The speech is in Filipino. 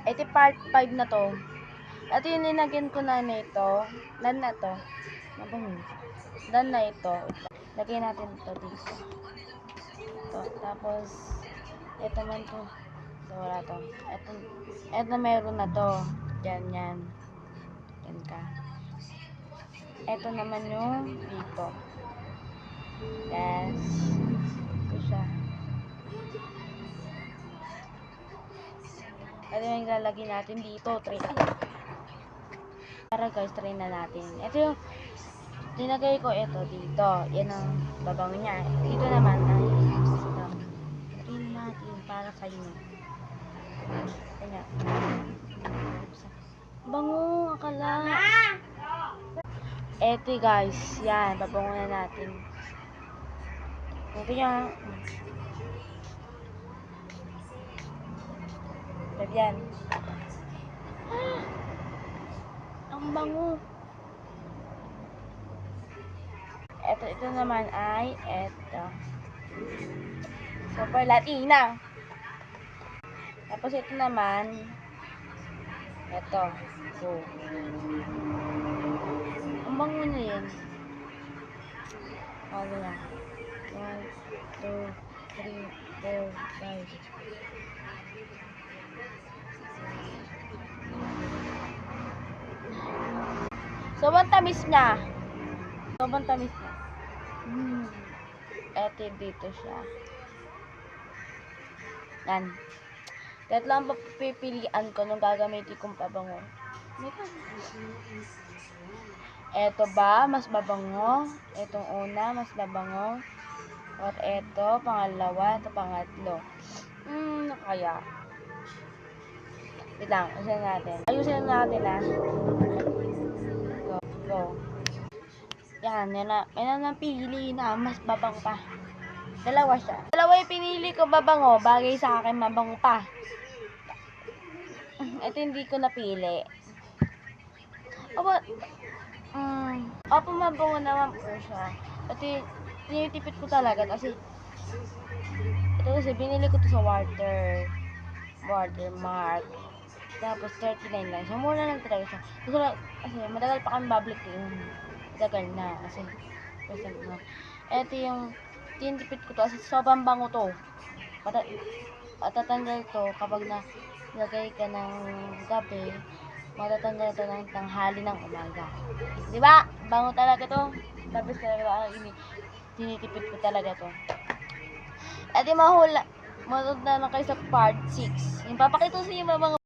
Ito part 5 na to. Ito yung linagyan ko na nito. Dan na to. Dan na ito. Lagyan natin ito dito. Ito. Tapos, ito man to. So, wala to. Ito meron na to. Yan. Yan ka. Ito naman yung dito. Yes. Ito siya. Ito yung lalagyan natin dito. Try. Para guys, try na natin. Ito yung tinagay ko ito dito. Yan ang babango niya. Dito naman ay ito. Try natin para sa inyo. Kanya. Bango, akala. Ito guys, yan. Babango na natin. Ito yan. Yan. Ang bango. Ito naman ay ito. Super Latina. Tapos ito naman ito. So, ang bango na yan. Ano na? 1, 2, 3, 4, 5. Sobrang tamis niya. Sobrang tamis niya. Eto dito siya. Yan. Kahit lang papipilian ko nung gagamitin kong pabango. Eto ba? Mas babango. Etong una, mas babango. Or eto, pangalawa. Ito, pangatlo. Kaya. Wait lang. Ayusin natin ah. Go. Yan na. May napili na mas babango pa. Dalawa siya. Dalawa yung pinili ko babango. Bagay sa akin mabango pa. Ito hindi ko napili. Opo, mabango naman po siya. Ito tinitipid ko talaga kasi ito kasi binili ko to sa Watermark. Tapos 39 lang siya. Mura lang talaga siya. Kasi matagal pa kami babalik yun. Matagal na. Kasi ito yung tinitipid ko to. Kasi sobrang bango to. Matatanggal to kapag nilagay ka ng gabi. Matatanggal to ng tanghali ng umaga. Diba? Bango talaga to. Tapos talaga tinitipid ko talaga to. Ito yung mahula. Manood na lang kayo sa part 6. Yung papakita sa inyo mga